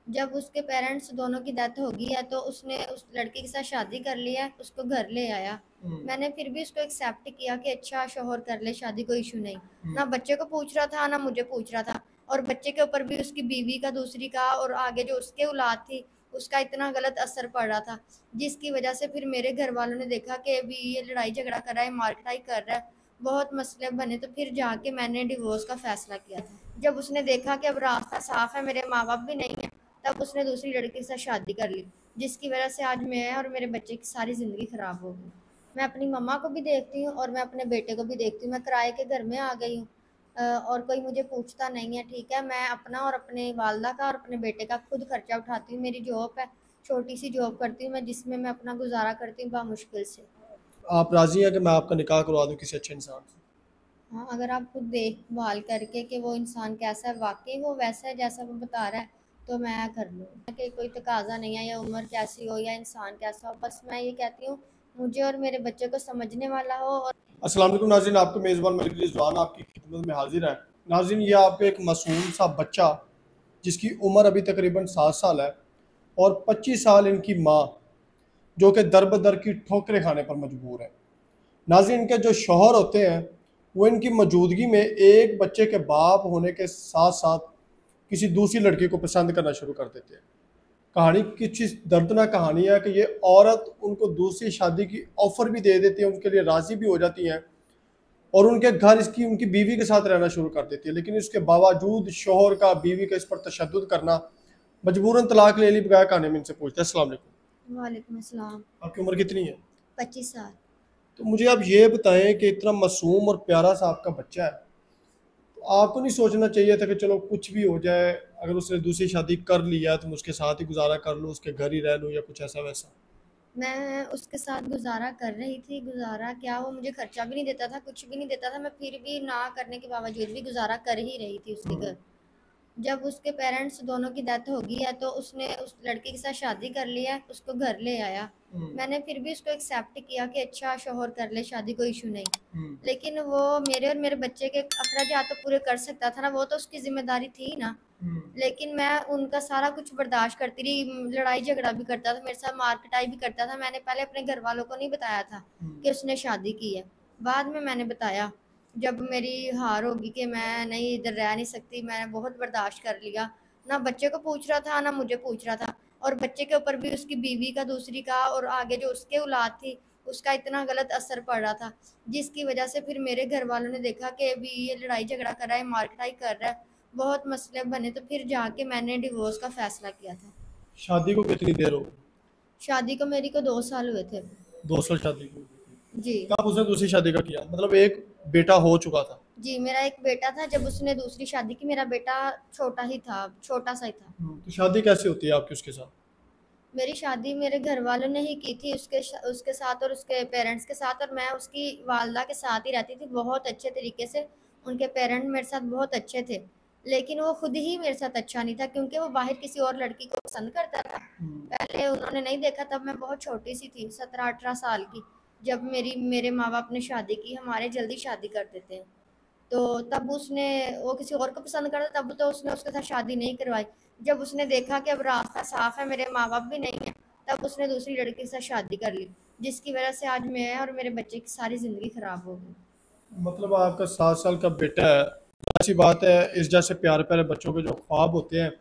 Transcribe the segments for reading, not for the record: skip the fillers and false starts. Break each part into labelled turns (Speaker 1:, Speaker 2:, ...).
Speaker 1: जब उसके पेरेंट्स दोनों की डेथ हो गई है तो उसने उस लड़के के साथ शादी कर ली है, उसको घर ले आया। मैंने फिर भी उसको एक्सेप्ट किया कि अच्छा शोहर कर ले शादी, कोई इशू नहीं। ना बच्चे को पूछ रहा था ना मुझे पूछ रहा था, और बच्चे के ऊपर भी उसकी बीवी का, दूसरी का, और आगे जो उसके औलाद थी उसका इतना गलत असर पड़ रहा था, जिसकी वजह से फिर मेरे घर वालों ने देखा कि अभी ये लड़ाई झगड़ा कर रहा है, मारकटाई कर रहा है, बहुत मसले बने, तो फिर जाके मैंने डिवोर्स का फैसला किया था। जब उसने देखा कि अब रास्ता साफ है, मेरे माँ बाप भी नहीं है, तब उसने दूसरी लड़की के साथ शादी कर ली, जिसकी वजह से आज मैं और मेरे बच्चे की सारी ज़िंदगी ख़राब हो गई। मैं अपनी मम्मा को भी देखती हूँ और मैं अपने बेटे को भी देखती हूँ। मैं किराए के घर में आ गई हूँ, और कोई मुझे पूछता नहीं है, ठीक है। मैं अपना और अपने वालदा का और अपने बेटे का खुद खर्चा उठाती हूँ। मेरी जॉब है, छोटी सी जॉब करती हूँ मैं, जिसमें मैं अपना गुजारा करती हूँ बामुश्किल से।
Speaker 2: आप राज़ी हैं कि मैं आपका निकाह करवा दूँ किसी अच्छे इंसान से?
Speaker 1: हाँ, अगर आप खुद देखभाल करके कि वो इंसान कैसा है, वाक़ई वो वैसा है जैसा वो बता रहा है, तो मैं कर लूँगी। कि कोई तकाज़ा नहीं है या उम्र कैसी हो या इंसान कैसा हो, बस मैं ये कहती हूँ मुझे और मेरे बच्चे को समझने वाला हो। और
Speaker 2: अस्सलाम वालेकुम नाज़रीन, आपके मेज़बान मलिक रिजवान आपकी खिदमत में हाजिर है। नाज़रीन, ये आपको एक मासूम सा बच्चा जिसकी उम्र अभी तकरीबन 7 साल है, और 25 साल इनकी माँ जो कि दर बदर की ठोकरें खाने पर मजबूर है। नाज़रीन, इनके जो शौहर होते हैं वो इनकी मौजूदगी में एक बच्चे के बाप होने के साथ साथ किसी दूसरी लड़की को पसंद करना शुरू कर देते हैं। कहानी किसी दर्दनाक कहानी है कि ये औरत उनको दूसरी शादी की ऑफ़र भी दे देती है, उनके लिए राज़ी भी हो जाती हैं, और उनके घर इसकी उनकी बीवी के साथ रहना शुरू कर देती है। लेकिन इसके बावजूद शोहर का बीवी का इस पर तशद्दुद करना, मजबूरन तलाक ले ली बगैर कहानी में इनसे पूछते हैं। अस्सलाम वालेकुम।
Speaker 1: वालेकुम अस्सलाम।
Speaker 2: आपकी उम्र कितनी है?
Speaker 1: 25 साल।
Speaker 2: तो मुझे आप ये बताएं कि इतना मासूम और प्यारा सा आपका बच्चा है, तो आपको नहीं सोचना चाहिए था कि चलो कुछ भी हो जाए, अगर उसने दूसरी शादी कर लिया तो मैं उसके साथ ही गुजारा कर लूँ, उसके घर ही रह लूँ, या कुछ ऐसा वैसा?
Speaker 1: मैं उसके साथ गुजारा कर रही थी, गुजारा क्या, वो मुझे खर्चा भी नहीं देता था, कुछ भी नहीं देता था, मैं फिर भी ना करने के बावजूद भी गुजारा कर ही रही थी उसके घर। जब उसके पेरेंट्स दोनों की डेथ हो गई है तो उसने उस लड़के के साथ शादी कर ली है, उसको घर ले आया। मैंने फिर भी उसको एक्सेप्ट किया कि अच्छा शोहर कर ले शादी, कोई इशू नहीं। लेकिन वो मेरे और मेरे बच्चे के अखराजात तो पूरे कर सकता था ना, वो तो उसकी जिम्मेदारी थी ना। लेकिन मैं उनका सारा कुछ बर्दाश्त करती रही, लड़ाई झगड़ा भी करता था मेरे साथ, मार पिटाई भी करता था। मैंने पहले अपने घर वालों को नहीं बताया था कि उसने शादी की है, बाद में मैंने बताया जब मेरी हार होगी कि मैं नहीं इधर रह नहीं सकती। मैंने बहुत बर्दाश्त कर लिया, ना बच्चे को पूछ रहा था ना मुझे पूछ रहा था, और बच्चे के ऊपर भी उसकी बीवी का, दूसरी का, और आगे जो उसके औलाद थी उसका इतना गलत असर पड़ रहा था, जिसकी वजह से फिर मेरे घर वालों ने देखा कि अभी ये लड़ाई झगड़ा कर रहा है, मारकटाई कर रहा है, बहुत मसले बने, तो फिर जाके मैंने डिवोर्स का फैसला किया था।
Speaker 2: शादी को कितनी देर हो गई?
Speaker 1: शादी को मेरी को 2 साल हुए थे।
Speaker 2: 2 साल शादी को?
Speaker 1: जी।
Speaker 2: कब उसने दूसरी शादी का किया? मतलब एक बेटा हो चुका था?
Speaker 1: जी, मेरा एक बेटा था जब उसने दूसरी शादी की, मेरा बेटा छोटा ही था, छोटा सा ही था।
Speaker 2: तो शादी कैसे होती है आपकी उसके साथ?
Speaker 1: मेरी शादी मेरे घर वालों ने ही की थी, उसके साथ और उसके पेरेंट्स के साथ, और मैं उसकी वालदा के साथ ही रहती थी बहुत अच्छे तरीके से। उनके पेरेंट मेरे साथ बहुत अच्छे थे, लेकिन वो खुद ही मेरे साथ अच्छा नहीं था, क्योंकि वो बाहर किसी और लड़की को पसंद करता था। पहले उन्होंने नहीं देखा, तब मैं बहुत छोटी सी थी, 17-18 साल की, जब मेरे माँ बाप ने शादी की। हमारे जल्दी शादी कर देते हैं, तो तब उसने, वो किसी और को पसंद करता, तब तो उसने उसके साथ शादी नहीं करवाई। जब उसने देखा कि अब रास्ता साफ है, मेरे माँ बाप भी नहीं है, तब उसने दूसरी लड़की के साथ शादी कर ली, जिसकी वजह से आज मैं और मेरे बच्चे की सारी ज़िंदगी ख़राब हो गई।
Speaker 2: मतलब आपका 7 साल का बेटा है, ऐसी बात है, इस जैसे प्यारे प्यारे बच्चों के जो ख्वाब होते हैं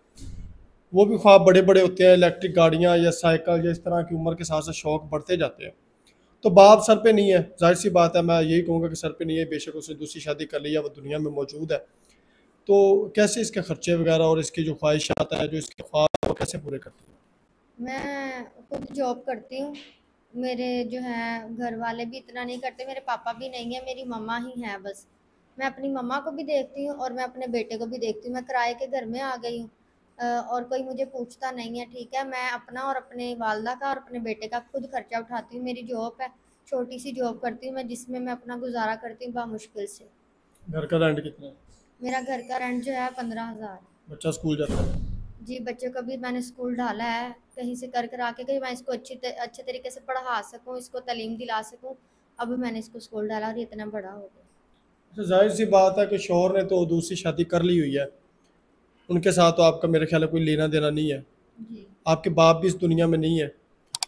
Speaker 2: वो भी ख्वाब बड़े बड़े होते हैं, इलेक्ट्रिक गाड़ियाँ या साइकिल या इस तरह की उम्र के साथ साथ शौक बढ़ते जाते हैं। तो बाप सर पे नहीं है, जाहिर सी बात है, मैं यही कहूँगा कि सर पे नहीं है, बेशक उसने दूसरी शादी कर ली है, वो दुनिया में मौजूद है। तो कैसे इसके खर्चे वगैरह और इसकी जो ख्वाहिशात हैं, जो इसके ख्वाब हैं, वो कैसे पूरे करती है?
Speaker 1: मैं खुद जॉब करती हूँ, मेरे जो है घर वाले भी इतना नहीं करते, मेरे पापा भी नहीं है, मेरी मम्मा ही है बस। मैं अपनी मम्मा को भी देखती हूँ और मैं अपने बेटे को भी देखती हूँ। मैं किराए के घर में आ गई हूँ, और कोई मुझे पूछता नहीं है, ठीक है। मैं अपना और अपने वालदा का और अपने बेटे का खुद खर्चा उठाती हूँ। मेरी जॉब है, छोटी सी जॉब करती हूँ मैं, जिसमें मैं अपना गुजारा करती हूँ बामुश्किल से।
Speaker 2: घर का रेंट कितना है?
Speaker 1: मेरा घर का रेंट जो है 15,000।
Speaker 2: बच्चा स्कूल जाता है?
Speaker 1: जी, बच्चे को भी मैंने स्कूल डाला है, कहीं से कर कर आके, कहीं मैं इसको अच्छे तरीके से पढ़ा सकूँ, इसको तालीम दिला सकूँ। अब मैंने इसको स्कूल डाला और ये इतना बड़ा हो गया।
Speaker 2: अच्छा, जाहिर सी बात है कि शौहर ने तो दूसरी शादी कर ली हुई है, उनके साथ तो आपका मेरे ख्याल में कोई लेना देना नहीं है।
Speaker 1: जी।
Speaker 2: आपके बाप भी इस दुनिया में नहीं है,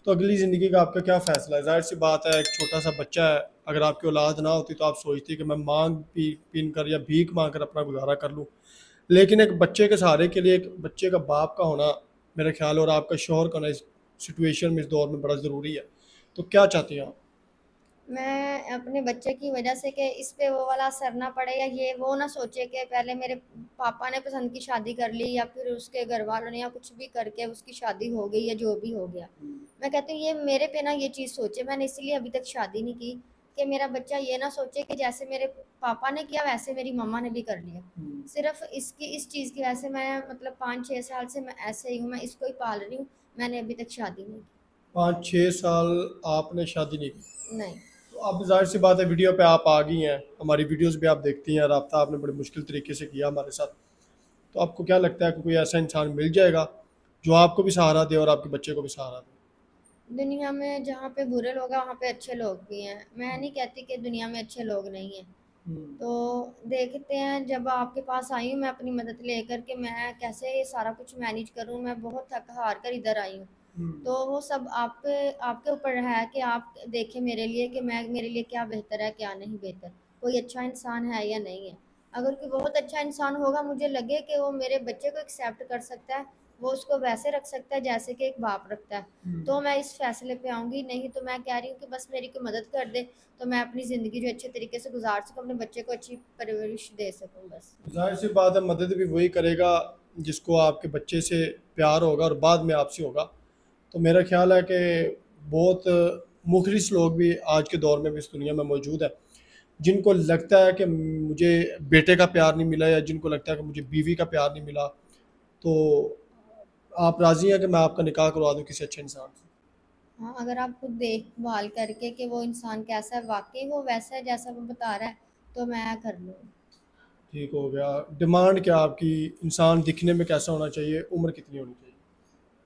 Speaker 2: तो अगली ज़िंदगी का आपका क्या फ़ैसला है? ज़ाहिर सी बात है, एक छोटा सा बच्चा है, अगर आपकी औलाद ना होती तो आप सोचती कि मैं मांग पी पीन कर या भीख मांग कर अपना गुजारा कर लूँ। लेकिन एक बच्चे के सहारे के लिए एक बच्चे का बाप का होना, मेरे ख्याल, और आपका शौहर का होना इस सिचुएशन में, इस दौर में बड़ा ज़रूरी है। तो क्या चाहती हैं आप?
Speaker 1: मैं अपने बच्चे की वजह से कि इस पे वो वाला असर ना पड़े, या ये वो ना सोचे कि पहले मेरे पापा ने पसंद की शादी कर ली या फिर उसके घर वालों ने या कुछ भी करके उसकी शादी हो गई या जो भी हो गया। मैं कहती हूँ ये मेरे पे ना ये चीज़ सोचे, मैंने इसलिए अभी तक शादी नहीं की कि मेरा बच्चा ये ना सोचे कि जैसे मेरे पापा ने किया वैसे मेरी मम्मा ने भी कर लिया। सिर्फ इसकी इस चीज़ की वजह से मैं मतलब 5-6 साल से मैं ऐसे ही हूँ, मैं इसको ही पाल रही हूँ। मैंने अभी तक शादी नहीं
Speaker 2: 5-6 साल आपने शादी नहीं की?
Speaker 1: की। नहीं।
Speaker 2: तो अब ज़ाहिर सी बात है, वीडियो पे आप आ गई हैं, हमारी वीडियोस भी आप देखती हैं, राब्ता आपने बड़े मुश्किल तरीके से किया हमारे साथ। तो आपको क्या लगता है कि कोई ऐसा इंसान मिल जाएगा जो आपको भी सहारा दे और आपके बच्चे को भी सहारा दे?
Speaker 1: दुनिया में जहाँ पे बुरे लोग हैं वहाँ पे अच्छे लोग भी हैं। मैं नहीं कहती कि दुनिया में अच्छे लोग नहीं हैं।
Speaker 2: हम्म।
Speaker 1: तो देखते हैं, जब आपके पास आई हूँ मैं अपनी मदद लेकर के मैं कैसे ये सारा कुछ मैनेज करूँ। मैं बहुत थक हार कर इधर आई हूँ।
Speaker 2: हम्म।
Speaker 1: तो वो सब आप पे आपके ऊपर है कि आप देखें मेरे लिए कि मैं मेरे लिए क्या बेहतर है क्या नहीं बेहतर, कोई अच्छा इंसान है या नहीं है। अगर कोई बहुत अच्छा इंसान होगा, मुझे लगे कि वो मेरे बच्चे को एक्सेप्ट कर सकता है, वो उसको वैसे रख सकता है जैसे कि एक बाप रखता है, तो मैं इस फैसले पे आऊँगी। नहीं तो मैं कह रही हूँ कि बस मेरी कोई मदद कर दे तो मैं अपनी ज़िंदगी जो अच्छे तरीके से गुजार सकूँ, अपने बच्चे को अच्छी परवरिश दे सकूँ बस।
Speaker 2: जाहिर सी बात है, मदद भी वही करेगा जिसको आपके बच्चे से प्यार होगा और बाद में आपसे होगा। तो मेरा ख्याल है कि बहुत मुखलिस लोग भी आज के दौर में भी इस दुनिया में मौजूद है, जिनको लगता है कि मुझे बेटे का प्यार नहीं मिला, या जिनको लगता है कि मुझे बीवी का प्यार नहीं मिला। तो आप राज़ी हैं कि मैं आपका निकाह करवा दूँ किसी अच्छे इंसान से?
Speaker 1: हाँ, अगर आप खुद देखभाल करके कि वो इंसान कैसा है, वाक़ई वो वैसा है जैसा वो बता रहा है, तो मैं कर लूँगी।
Speaker 2: ठीक हो गया। डिमांड क्या आपकी? इंसान दिखने में कैसा होना चाहिए? उम्र कितनी होनी चाहिए?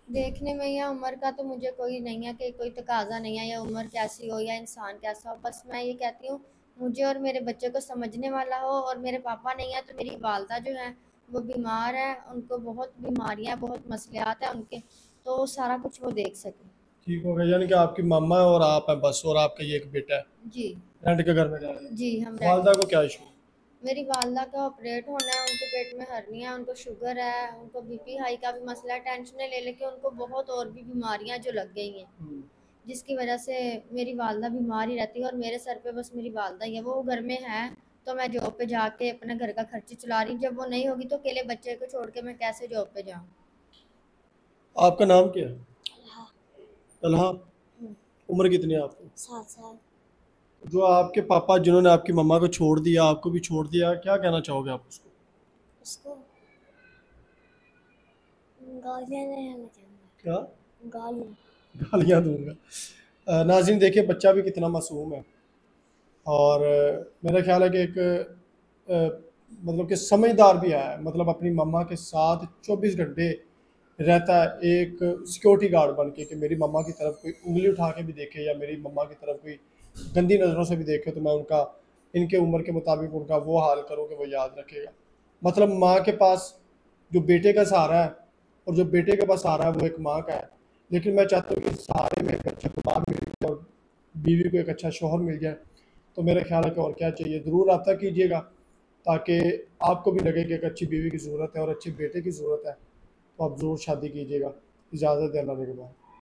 Speaker 1: देखने में या उम्र का तो मुझे कोई नहीं है कि कोई तकाज़ा नहीं है या उम्र कैसी हो या इंसान कैसा हो। बस मैं ये कहती हूँ, मुझे और मेरे बच्चे को समझने वाला हो। और मेरे पापा नहीं है तो मेरी वालदा जो है वो बीमार है, उनको बहुत बीमारियाँ हैं, बहुत मसलियात हैं उनके, तो सारा कुछ वो देख सकें।
Speaker 2: ठीक हो गया, यानी कि आपकी मम्मा है और आप हैं बस, और आपका ये एक बेटा है,
Speaker 1: जी।
Speaker 2: रेंट के घर में रह रहे हैं।
Speaker 1: जी, हम रेंट
Speaker 2: वालदा
Speaker 1: पे।
Speaker 2: को क्या इशू?
Speaker 1: मेरी वालदा का ऑपरेट होना है, उनके पेट में हर्निया है, उनको शुगर है, उनको बीपी हाई का भी मसला है। टेंशनें ले लेके उनको बहुत और भी बीमारियां जो लग गई हैं, जिसकी वजह से मेरी वालदा बीमार ही रहती है और मेरे सर पे बस मेरी वालदा ही है। वो घर में है तो मैं जॉब पे जाके अपने घर का खर्च चला रही हूँ। जब वो नहीं होगी तो अकेले बच्चे को छोड़ के मैं कैसे जॉब पे जाऊँ।
Speaker 2: आपका नाम क्या है?
Speaker 1: हाँ।
Speaker 2: तलहा।
Speaker 1: हम्म।
Speaker 2: उम्र कितनी है आपकी?
Speaker 1: 7 साल।
Speaker 2: जो आपके पापा जिन्होंने आपकी मम्मा को छोड़ दिया, आपको भी छोड़ दिया, क्या कहना चाहोगे आप उसको?
Speaker 1: उसको गालियाँ नहीं आना चाहूँगा।
Speaker 2: क्या?
Speaker 1: गालियाँ।
Speaker 2: गालियाँ दूंगा। नाज़रीन, देखिए बच्चा भी कितना मासूम है, और मेरा ख्याल है कि एक मतलब कि समझदार भी है, मतलब अपनी मम्मा के साथ 24 घंटे रहता है, एक सिक्योरिटी गार्ड बन के, कि मेरी मम्मा की तरफ कोई उंगली उठा के भी देखे या मेरी मम्मा की तरफ कोई गंदी नज़रों से भी देखे तो मैं उनका, इनके उम्र के मुताबिक उनका वो हाल करूँ कि वो याद रखेगा। मतलब माँ के पास जो बेटे का सहारा है, और जो बेटे के पास सहारा है वो एक माँ का है। लेकिन मैं चाहता हूँ कि सहारे में एक अच्छा बाप मिल जाए और बीवी को एक अच्छा शौहर मिल जाए। तो मेरा ख्याल है कि और क्या चाहिए, ज़रूर रब्ता कीजिएगा, ताकि आपको भी लगे कि एक अच्छी बीवी की ज़रूरत है और अच्छे बेटे की ज़रूरत है। तो आप ज़रूर शादी कीजिएगा। इजाज़त है, अल्लाह ने के बाद।